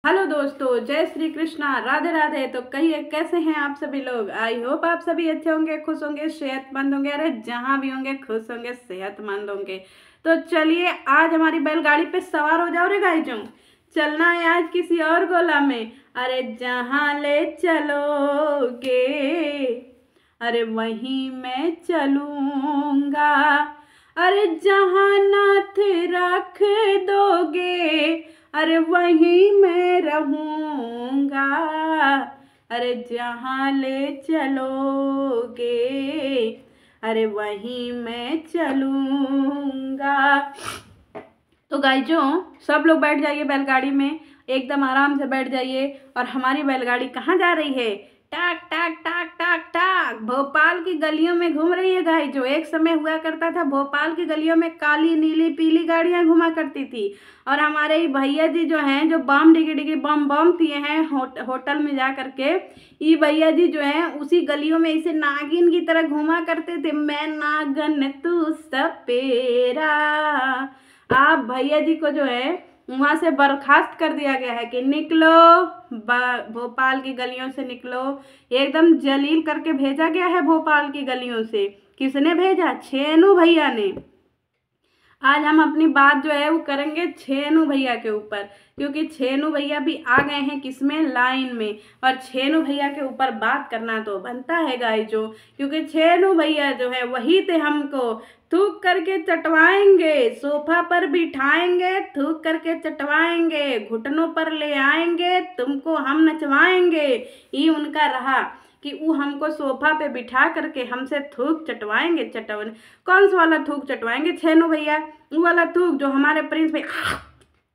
Hello दोस्तों, जय श्री कृष्णा, राधे राधे। तो कहिए कैसे हैं आप सभी लोग। आई होप आप सभी अच्छे होंगे, खुश होंगे, सेहतमंद होंगे। अरे जहाँ भी होंगे खुश होंगे, सेहतमंद होंगे। तो चलिए आज हमारी बैलगाड़ी पे सवार हो जाओ रे गाइजों। चलना है आज किसी और गोला में। अरे जहाँ ले चलोगे, अरे वहीं मैं चलूँगा। अरे जहाँ नाथ रख दोगे, अरे वहीं मैं रहूँगा। अरे जहाँ ले चलोगे, अरे वहीं मैं चलूँगा। तो गाइजों, सब लोग बैठ जाइए बैलगाड़ी में, एकदम आराम से बैठ जाइए। और हमारी बैलगाड़ी कहाँ जा रही है? टाक टाक टाक टाक टाक भोपाल की गलियों में घूम रही है गाइजों। एक समय हुआ करता था भोपाल की गलियों में काली नीली पीली गाड़ियां घुमा करती थी। और हमारे ही भैया जी जो हैं, जो बम डिगी डिगी बम बम पिए हैं होटल में जा करके, ये भैया जी जो हैं उसी गलियों में इसे नागिन की तरह घुमा करते थे। मैं नागन तू सपेरा। आप भैया जी को जो है वहां से बर्खास्त कर दिया गया है कि निकलो, भोपाल की गलियों से निकलो। एकदम जलील करके भेजा गया है भोपाल की गलियों से। किसने भेजा? छेनू भैया ने। आज हम अपनी बात जो है वो करेंगे छेनू भैया के ऊपर, क्योंकि छेनू भैया भी आ गए हैं किसमें? लाइन में। और छेनू भैया के ऊपर बात करना तो बनता है गाइजों, क्योंकि छेनू भैया जो है वही थे हमको थूक करके चटवाएंगे, सोफा पर बिठाएंगे, थूक करके चटवाएंगे, घुटनों पर ले आएंगे, तुमको हम नचवाएंगे। ये उनका रहा कि वो हमको सोफा पे बिठा करके हमसे थूक चटवाएंगे। चटवन कौन सा वाला थूक चटवाएंगे छेनू भैया? वो वाला थूक जो हमारे प्रिंस भाई,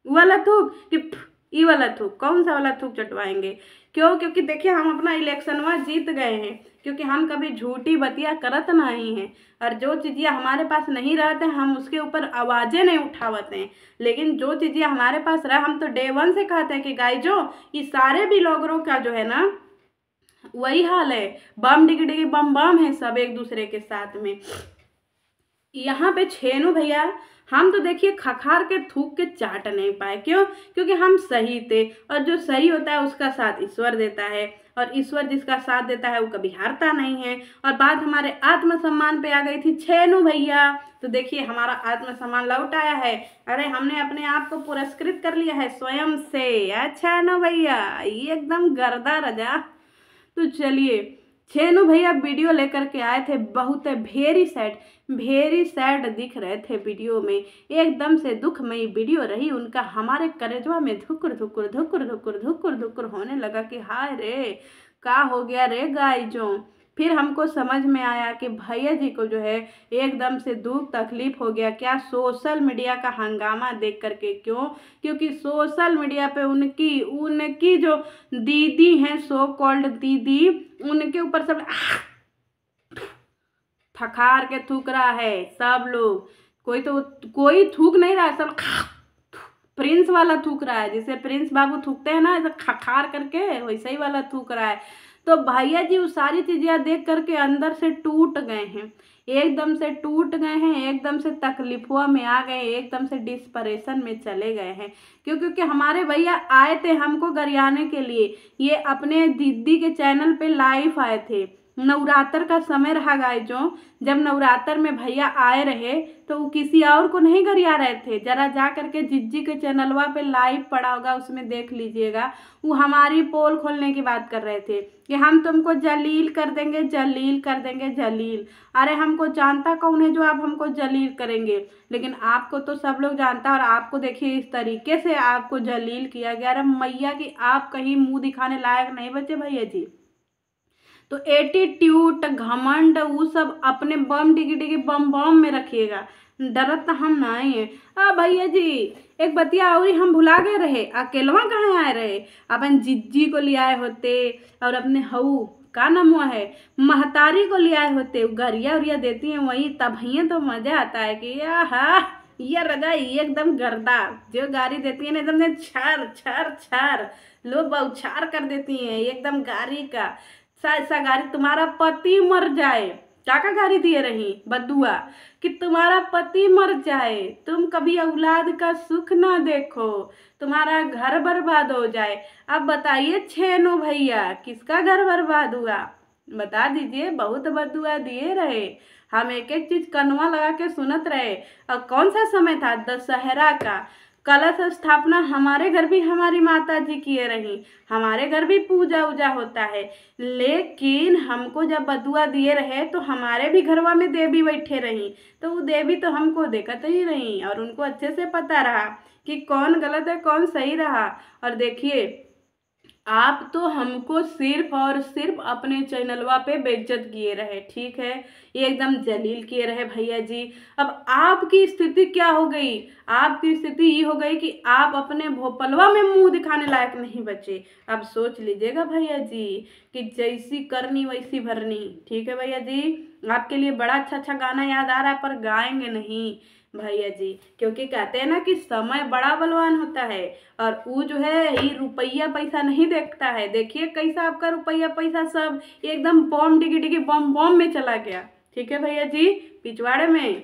वो वाला थूक कि ये वाला थूक? कौन सा वाला थूक चटवाएंगे? क्यों? क्योंकि देखिए हम अपना इलेक्शनवा जीत गए हैं, क्योंकि हम कभी झूठी बतिया करत नहीं हैं। और जो चीज़ें हमारे पास नहीं रहते हम उसके ऊपर आवाज़ें नहीं उठावते हैं। लेकिन जो चीज़ें हमारे पास रहा हम तो डे वन से कहते हैं कि गाइजो ये सारे भी लोगों का जो है ना वही हाल है। बम डिगी डिगी बम बम है सब एक दूसरे के साथ में। यहाँ पे छेनू भैया हम तो देखिए खखार के थूक के चाट नहीं पाए। क्यों? क्योंकि हम सही थे, और जो सही होता है उसका साथ ईश्वर देता है, और ईश्वर जिसका साथ देता है वो कभी हारता नहीं है। और बात हमारे आत्मसम्मान पे आ गई थी छेनू भैया, तो देखिए हमारा आत्मसम्मान लौट आया है। अरे हमने अपने आप को पुरस्कृत कर लिया है स्वयं से। अच्छा छेनू भैया ये एकदम गर्दा रजा। तो चलिए, छेनू भैया वीडियो लेकर के आए थे, बहुत वेरी सैड दिख रहे थे वीडियो में। एकदम से दुखमयी वीडियो रही उनका। हमारे कलेजवा में धुकुर धुकुर धुकुर धुकुर धुकुर धुकुर होने लगा कि हाय रे का हो गया रे गाइजों। फिर हमको समझ में आया कि भैया जी को जो है एकदम से दुख तकलीफ हो गया। क्या? सोशल मीडिया का हंगामा देख करके। क्यों? क्योंकि सोशल मीडिया पे उनकी उनकी जो दीदी हैं, सो कॉल्ड दीदी, उनके ऊपर सब थकार के थूक रहा है सब लोग। कोई थूक नहीं रहा है, सब प्रिंस वाला थूक रहा है। जैसे प्रिंस बाबू थूकते हैं ना ऐसे खखार करके, वैसे ही वाला थूक रहा है। तो भैया जी वो सारी चीजें देख करके अंदर से टूट गए हैं, एकदम से टूट गए हैं, एकदम से तकलीफों में आ गए, एकदम से डिस्परेशन में चले गए हैं। क्यों? क्योंकि हमारे भैया आए थे हमको गरियाने के लिए। ये अपने दीदी के चैनल पे लाइव आए थे। नवरात्र का समय रहा गाइजों, जब नवरात्र में भैया आए रहे तो वो किसी और को नहीं गरिया रहे थे। जरा जा करके जिज्जी के चैनलवा पे लाइव पड़ा होगा, उसमें देख लीजिएगा। वो हमारी पोल खोलने की बात कर रहे थे कि हम तुमको जलील कर देंगे, जलील कर देंगे, जलील। अरे हमको जानता कौन है जो आप हमको जलील करेंगे? लेकिन आपको तो सब लोग जानता है। और आपको देखिए इस तरीके से आपको जलील किया गया। अरे मैया कि आप कहीं मुंह दिखाने लायक नहीं बचे भैया जी। तो एटीट्यूड घमंड वो सब अपने बम डिगी डिगी बम बम में रखिएगा, डरत तो हम नहीं है। भैया जी एक बतिया और हम भुला गए रहे, अकेलवा कहाँ आए रहे? अपन जिज्जी को ले आए होते, और अपने हऊ का नाम हुआ है महतारी को ले आए होते, गरिया उरिया देती हैं वही, तब ही तो मजा आता है कि आहा ये रजा ये एकदम गर्दा जो गाड़ी देती है ना, एकदम छर छर छर लोग बौछार कर देती हैं एकदम गाड़ी का। ऐसा गाड़ी तुम्हारा पति मर जाए क्या गाली दिए रही? बदुआ कि तुम्हारा पति मर जाए, तुम कभी औलाद का सुख ना देखो, तुम्हारा घर बर्बाद हो जाए। अब बताइए छेनो भैया, किसका घर बर्बाद हुआ? बता दीजिए। बहुत बदुआ दिए रहे, हम एक एक चीज कनवा लगा के सुनत रहे। और कौन सा समय था? दशहरा का। कलश स्थापना हमारे घर भी हमारी माता जी किए रही, हमारे घर भी पूजा उजा होता है। लेकिन हमको जब बदुआ दिए रहे तो हमारे भी घरवा में देवी बैठे रही, तो वो देवी तो हमको देखत ही रही और उनको अच्छे से पता रहा कि कौन गलत है कौन सही रहा। और देखिए, आप तो हमको सिर्फ और सिर्फ अपने चैनलवा पे बेइज्जत किए रहे, ठीक है, ये एकदम जलील किए रहे भैया जी। अब आपकी स्थिति क्या हो गई? आपकी स्थिति ये हो गई कि आप अपने भोपलवा में मुंह दिखाने लायक नहीं बचे। अब सोच लीजिएगा भैया जी कि जैसी करनी वैसी भरनी, ठीक है भैया जी। आपके लिए बड़ा अच्छा अच्छा गाना याद आ रहा है पर गाएंगे नहीं भैया जी, क्योंकि कहते हैं ना कि समय बड़ा बलवान होता है और वो जो है ये रुपया पैसा नहीं देखता है। देखिए कैसा आपका रुपया पैसा सब एकदम बम डिगी डिगी बम बम में चला गया, ठीक है भैया जी, पिछवाड़े में।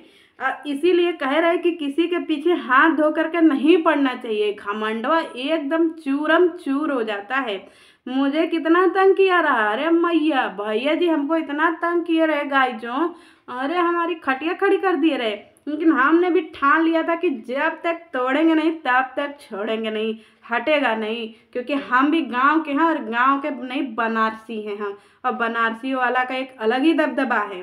इसीलिए कह रहे कि किसी के पीछे हाथ धो करके नहीं पड़ना चाहिए, घमंडवा एकदम चूरम चूर हो जाता है। मुझे कितना तंग किया रहा, अरे मैया भैया जी हमको इतना तंग किए रहे गाय जो, अरे हमारी खटिया खड़ी कर दिए रहे। लेकिन हमने भी ठान लिया था कि जब तक तोड़ेंगे नहीं तब तक छोड़ेंगे नहीं, हटेगा नहीं, क्योंकि हम भी गांव के हैं और गांव के नहीं बनारसी हैं हम, और बनारसी वाला का एक अलग ही दबदबा है,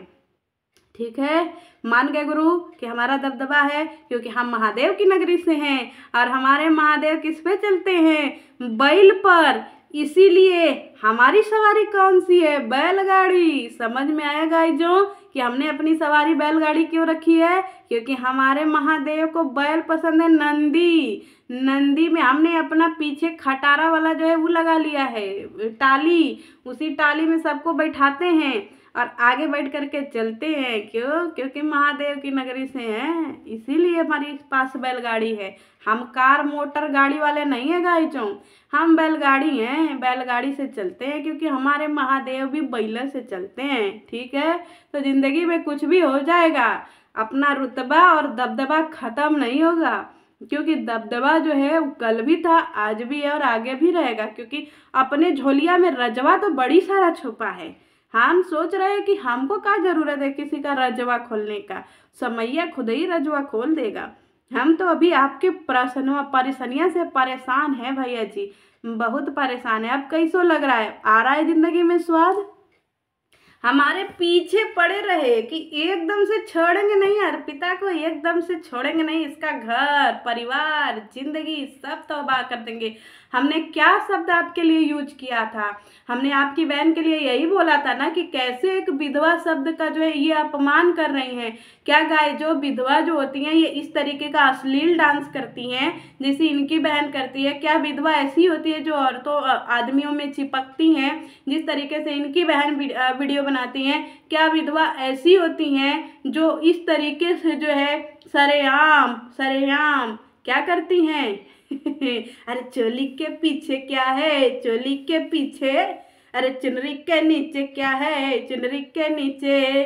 ठीक है। मान गए गुरु कि हमारा दबदबा है, क्योंकि हम महादेव की नगरी से हैं और हमारे महादेव किस पे चलते हैं? बैल पर। इसीलिए हमारी सवारी कौन सी है? बैलगाड़ी। समझ में आएगा जो कि हमने अपनी सवारी बैलगाड़ी क्यों रखी है? क्योंकि हमारे महादेव को बैल पसंद है, नंदी। नंदी में हमने अपना पीछे खटारा वाला जो है वो लगा लिया है, टाली, उसी टाली में सबको बैठाते हैं और आगे बैठ करके चलते हैं। क्यों? क्योंकि महादेव की नगरी से हैं, इसीलिए हमारे पास बैलगाड़ी है। हम कार मोटर गाड़ी वाले नहीं है गाइचों, हम बैलगाड़ी हैं, बैलगाड़ी से चलते हैं क्योंकि हमारे महादेव भी बैल से चलते हैं, ठीक है। तो जिंदगी में कुछ भी हो जाएगा, अपना रुतबा और दबदबा खत्म नहीं होगा, क्योंकि दबदबा जो है वो कल भी था, आज भी है और आगे भी रहेगा, क्योंकि अपने झोलिया में रजवा तो बड़ी सारा छुपा है। हम सोच रहे हैं कि हमको क्या जरूरत है किसी का रजवा खोलने का, समैया खुद ही रजवा खोल देगा। हम तो अभी आपके परेशानियां से परेशान हैं भैया जी, बहुत परेशान है। अब कैसो लग रहा है? आ रहा है जिंदगी में स्वाद? हमारे पीछे पड़े रहे कि एकदम से छोड़ेंगे नहीं, अर्पिता को एकदम से छोड़ेंगे नहीं, इसका घर परिवार जिंदगी सब तबाह कर देंगे। हमने क्या शब्द आपके लिए यूज किया था? हमने आपकी बहन के लिए यही बोला था ना कि कैसे एक विधवा शब्द का जो है ये अपमान कर रही हैं। क्या गाय जो विधवा जो होती हैं ये इस तरीके का अश्लील डांस करती हैं जैसे इनकी बहन करती है? क्या विधवा ऐसी होती है जो औरतों आदमियों में चिपकती हैं जिस तरीके से इनकी बहन वीडियो बनाती हैं? क्या विधवा ऐसी होती हैं जो इस तरीके से जो है सरेआम सरेआम क्या करती हैं? अरे चोली के पीछे क्या है? चोली के पीछे, अरे चुनरी के नीचे क्या है? चुनरी के नीचे,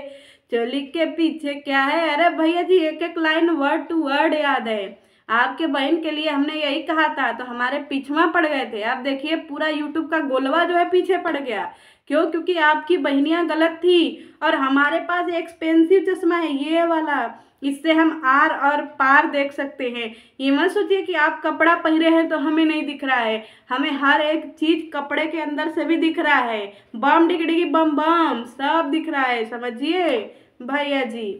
चोली के पीछे क्या है? अरे भैया जी एक एक लाइन वर्ड टू वर्ड याद है। आपके बहन के लिए हमने यही कहा था तो हमारे पीछवा पड़ गए थे। आप देखिए पूरा यूट्यूब का गोलवा जो है पीछे पड़ गया। क्यों? क्योंकि आपकी बहनियां गलत थी और हमारे पास एक्सपेंसिव चश्मा है ये वाला, इससे हम आर और पार देख सकते हैं। ये मत सोचिए कि आप कपड़ा पहने हैं तो हमें नहीं दिख रहा है, हमें हर एक चीज कपड़े के अंदर से भी दिख रहा है, बम डिगी डिगी बम बम सब दिख रहा है, समझिए भैया जी।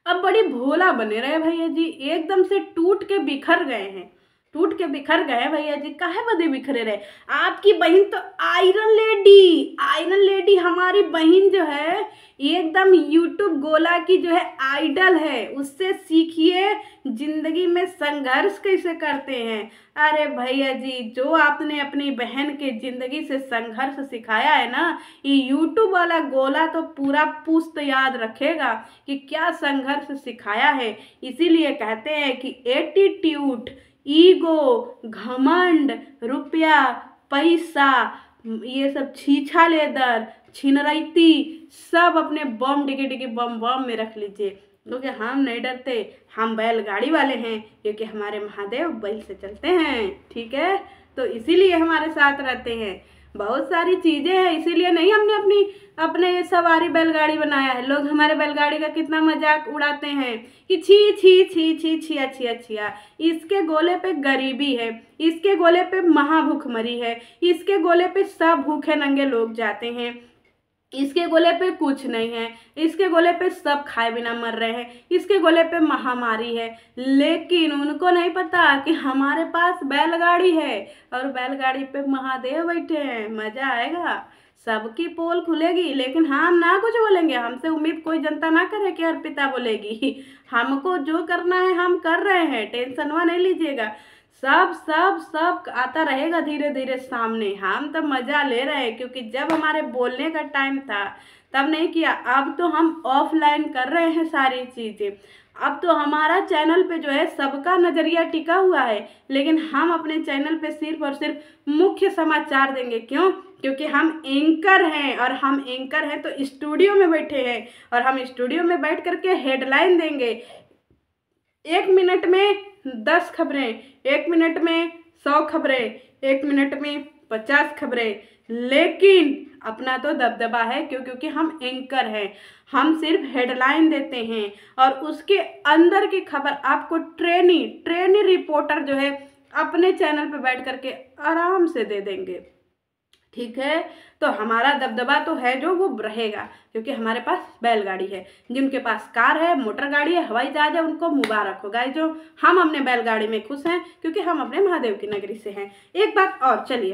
अब बड़ी भोला बने रहे भैया जी, एकदम से टूट के बिखर गए हैं, टूट के बिखर गए भैया जी। काहे बदे बिखरे रहे? आपकी बहन तो आयरन लेडी, आयरन लेडी हमारी बहन जो है एकदम यूट्यूब गोला की जो है आइडल है, उससे सीखिए जिंदगी में संघर्ष कैसे करते हैं। अरे भैया जी जो आपने अपनी बहन के जिंदगी से संघर्ष सिखाया है ना, ये यूट्यूब वाला गोला तो पूरा पुश्त याद रखेगा कि क्या संघर्ष सिखाया है। इसीलिए कहते हैं कि एटीट्यूड, ईगो, घमंड, रुपया, पैसा, ये सब छीछा लेदर, छिनरैती, सब अपने बम डिगे डिगे बम बम में रख लीजिए, क्योंकि हम नहीं डरते, हम बैलगाड़ी वाले हैं, क्योंकि हमारे महादेव बैल से चलते हैं। ठीक है, तो इसीलिए हमारे साथ रहते हैं। बहुत सारी चीज़ें हैं, इसीलिए नहीं हमने अपने ये सवारी बैलगाड़ी बनाया है। लोग हमारे बैलगाड़ी का कितना मजाक उड़ाते हैं कि छी छी छी छी छिया छिया छिया, इसके गोले पे गरीबी है, इसके गोले पे महाभूखमरी है, इसके गोले पे सब भूखे नंगे लोग जाते हैं, इसके गोले पे कुछ नहीं है, इसके गोले पे सब खाए बिना मर रहे हैं, इसके गोले पे महामारी है। लेकिन उनको नहीं पता कि हमारे पास बैलगाड़ी है और बैलगाड़ी पे महादेव बैठे हैं। मजा आएगा, सबकी पोल खुलेगी, लेकिन हम ना कुछ बोलेंगे। हमसे उम्मीद कोई जनता ना करे कि अर्पिता बोलेगी। हमको जो करना है हम कर रहे हैं, टेंशनवा नहीं लीजिएगा। सब सब सब आता रहेगा धीरे धीरे सामने। हम तो मज़ा ले रहे हैं, क्योंकि जब हमारे बोलने का टाइम था तब नहीं किया। अब तो हम ऑफलाइन कर रहे हैं सारी चीज़ें। अब तो हमारा चैनल पे जो है सबका नज़रिया टिका हुआ है, लेकिन हम अपने चैनल पे सिर्फ और सिर्फ मुख्य समाचार देंगे। क्यों? क्योंकि हम एंकर हैं, और हम एंकर हैं तो स्टूडियो में बैठे हैं, और हम स्टूडियो में बैठ करके हेडलाइन देंगे। 1 मिनट में 10 खबरें, 1 मिनट में 100 खबरें, 1 मिनट में 50 खबरें, लेकिन अपना तो दबदबा है। क्योंकि हम एंकर हैं, हम सिर्फ हेडलाइन देते हैं, और उसके अंदर की खबर आपको ट्रेनी रिपोर्टर जो है अपने चैनल पे बैठ करके आराम से दे देंगे। ठीक है, तो हमारा दबदबा तो है जो वो रहेगा, क्योंकि हमारे पास बैलगाड़ी है। जिनके पास कार है, मोटर गाड़ी है, हवाई जहाज है, उनको मुबारक हो गाइस। जो हम अपने बैलगाड़ी में खुश हैं, क्योंकि हम अपने महादेव की नगरी से हैं। एक बात और, चलिए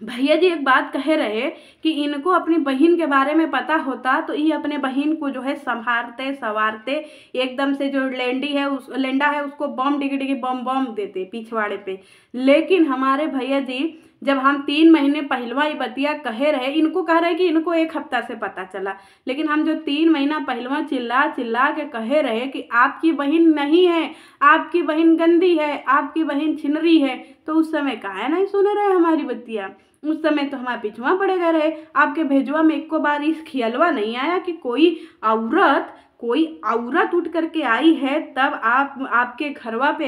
भैया जी एक बात कहे रहे कि इनको अपनी बहन के बारे में पता होता तो ये अपने बहन को जो है संभालते सवारते, एकदम से जो लेंडा है उसको बम डिगी डिगी बम बम देते पिछवाड़े पे। लेकिन हमारे भैया जी जब हम 3 महीने पहलवा ये बतिया कहे रहे, इनको कह रहे कि इनको 1 हफ्ता से पता चला, लेकिन हम जो 3 महीना पहलवा चिल्ला चिल्ला के कहे रहे कि आपकी बहन नहीं है, आपकी बहन गंदी है, आपकी बहन छिनरी है, तो उस समय काहे नहीं सुने रहे हमारी बतिया। उस समय तो हमारे पिछवा पड़े गए रहे। आपके भेजवा में एको बार इस खियलवा नहीं आया कि कोई औरत उठ करके आई है, तब आपके घरवा पे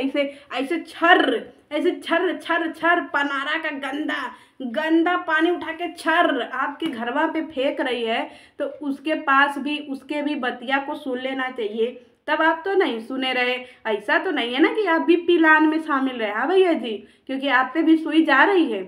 ऐसे छर छर छर पनारा का गंदा पानी उठा के छर आपके घरवा पे फेंक रही है, तो उसके भी बतिया को सुन लेना चाहिए। तब आप तो नहीं सुने रहे। ऐसा तो नहीं है ना कि आप भी पिलान में शामिल रहे। हाँ भैया जी, क्योंकि आप पे भी सुई जा रही है,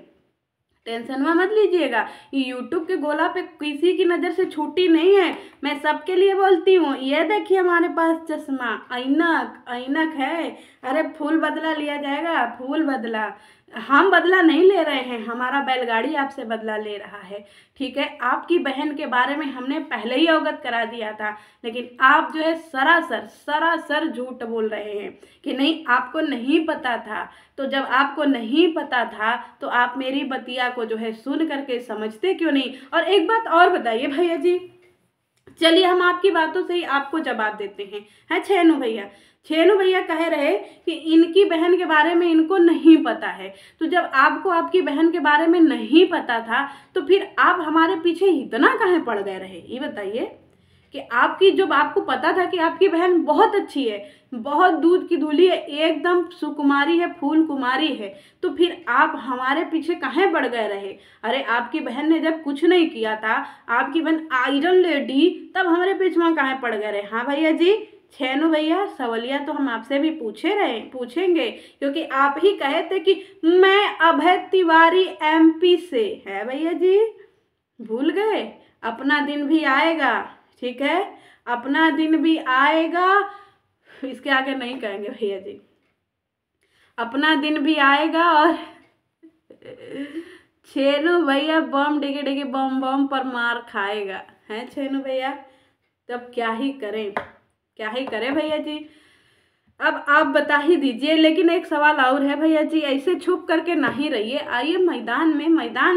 टेंशन में मत लीजिएगा। यूट्यूब के गोला पे किसी की नज़र से छूटी नहीं है। मैं सबके लिए बोलती हूँ, ये देखिए हमारे पास चश्मा ऐनक है। अरे फूल बदला लिया जाएगा, फूल बदला। हम बदला नहीं ले रहे हैं, हमारा बैलगाड़ी आपसे बदला ले रहा है। ठीक है, आपकी बहन के बारे में हमने पहले ही अवगत करा दिया था, लेकिन आप जो है सरासर झूठ बोल रहे हैं कि नहीं आपको नहीं पता था। तो जब आपको नहीं पता था तो आप मेरी बतिया को जो है सुन करके समझते क्यों नहीं। और एक बात और बताइए भैया जी, चलिए हम आपकी बातों से ही आपको जवाब देते हैं। छेनू भैया कह रहे कि इनकी बहन के बारे में इनको नहीं पता है। तो जब आपको आपकी बहन के बारे में नहीं पता था तो फिर आप हमारे पीछे इतना काहे पड़ गए रहे, ये बताइए। कि जब आपको पता था कि आपकी बहन बहुत अच्छी है, बहुत दूध की दूली है, एकदम सुकुमारी है, फूल कुमारी है, तो फिर आप हमारे पीछे काहे पड़ गए रहे। अरे आपकी बहन ने जब कुछ नहीं किया था, आपकी बहन आयरन लेडी, तब हमारे पीछे काहे पड़ गए रहे। हाँ भैया जी, छेनू भैया सवालिया तो हम आपसे भी पूछेंगे, क्योंकि आप ही कहे थे कि मैं अभय तिवारी MP से। है भैया जी, भूल गए? अपना दिन भी आएगा, ठीक है, अपना दिन भी आएगा। इसके आगे नहीं कहेंगे भैया जी, अपना दिन भी आएगा। और छेनू भैया बम डिगे डिगे बम बम पर मार खाएगा। हैं छेनू भैया, तब क्या ही करें भैया जी। अब आप बता ही दीजिए। लेकिन एक सवाल और है भैया जी, ऐसे छुप करके नहीं रहिए, आइए मैदान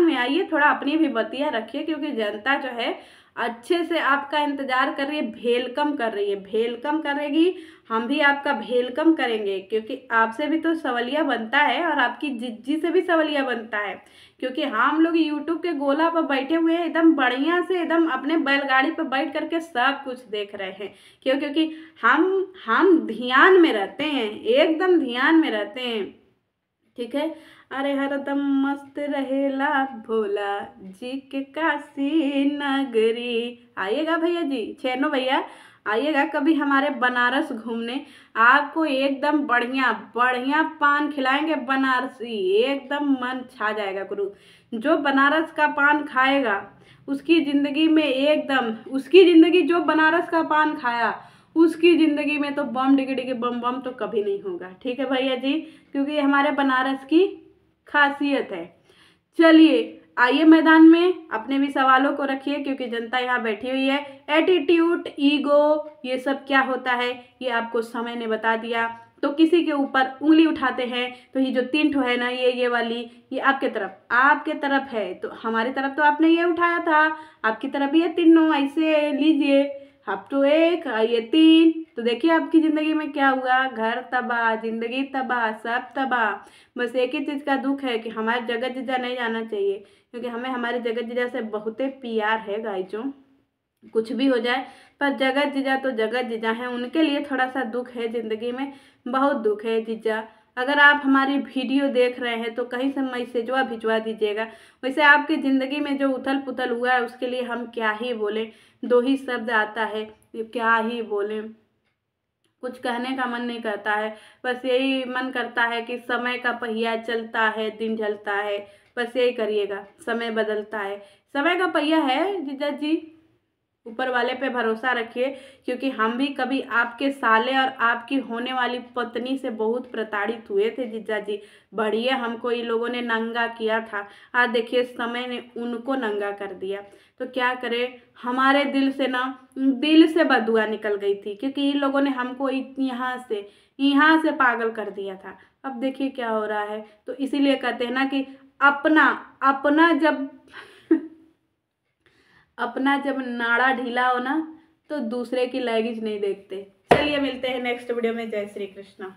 में आइए, थोड़ा अपनी भी बतिया रखिए, क्योंकि जनता जो है अच्छे से आपका इंतजार कर रही है, वेलकम कर रही है, वेलकम करेगी। हम भी आपका वेलकम करेंगे, क्योंकि आपसे भी तो सवालिया बनता है और आपकी जिज्जी से भी सवालिया बनता है। क्योंकि हम लोग यूट्यूब के गोला पर बैठे हुए हैं, एकदम बढ़िया से, एकदम अपने बैलगाड़ी पर बैठ करके सब कुछ देख रहे हैं। क्यों? क्योंकि हम ध्यान में रहते हैं, एकदम ध्यान में रहते हैं। ठीक है। अरे हरदम मस्त रहेला भोला जी के काशी नगरी। आइएगा भैया जी, छेनो भैया, आइएगा कभी हमारे बनारस घूमने। आपको एकदम बढ़िया बढ़िया पान खिलाएंगे बनारसी, एकदम मन छा जाएगा गुरु। जो बनारस का पान खाएगा उसकी ज़िंदगी में एकदम, उसकी ज़िंदगी जो बनारस का पान खाया उसकी ज़िंदगी में तो बम डिगी डिगी बम बम तो कभी नहीं होगा। ठीक है भैया जी, क्योंकि ये हमारे बनारस की खासियत है। चलिए आइए मैदान में, अपने भी सवालों को रखिए, क्योंकि जनता यहाँ बैठी हुई है। एटीट्यूड, ईगो, ये सब क्या होता है ये आपको समय ने बता दिया। तो किसी के ऊपर उंगली उठाते हैं तो ये जो 3 ठो है ना, ये वाली, ये आपके तरफ है। तो हमारी तरफ तो आपने ये उठाया था, आपकी तरफ भी है तीनों, ऐसे लीजिए। अब तो 1, ये 3, तो देखिए आपकी ज़िंदगी में क्या हुआ, घर तबाह, ज़िंदगी तबाह, सब तबाह। बस एक ही चीज़ का दुख है कि हमारे जगत जीजा नहीं जाना चाहिए, क्योंकि हमें हमारे जगत जीजा से बहुते प्यार है गाइजों। कुछ भी हो जाए पर जगत जीजा तो जगत जीजा हैं, उनके लिए थोड़ा सा दुख है ज़िंदगी में, बहुत दुख है जीजा। अगर आप हमारी वीडियो देख रहे हैं तो कहीं से मैसेजवा भिजवा दीजिएगा। वैसे आपकी ज़िंदगी में जो उथल पुथल हुआ है उसके लिए हम क्या ही बोलें, 2 ही शब्द आता है, क्या ही बोलें, कुछ कहने का मन नहीं करता है। बस यही मन करता है कि समय का पहिया चलता है, दिन ढलता है, बस यही करिएगा, समय बदलता है, समय का पहिया है जीजा जी। ऊपर वाले पे भरोसा रखिए, क्योंकि हम भी कभी आपके साले और आपकी होने वाली पत्नी से बहुत प्रताड़ित हुए थे जीजा जी। बढ़िए हमको ये लोगों ने नंगा किया था, आज देखिए समय ने उनको नंगा कर दिया। तो क्या करें, हमारे दिल से बदुआ निकल गई थी, क्योंकि इन लोगों ने हमको यहाँ से पागल कर दिया था। अब देखिए क्या हो रहा है। तो इसीलिए कहते हैं ना कि अपना अपना जब अपना जब नाड़ा ढीला हो ना तो दूसरे की लैंग्वेज नहीं देखते। चलिए मिलते हैं नेक्स्ट वीडियो में। जय श्री कृष्णा।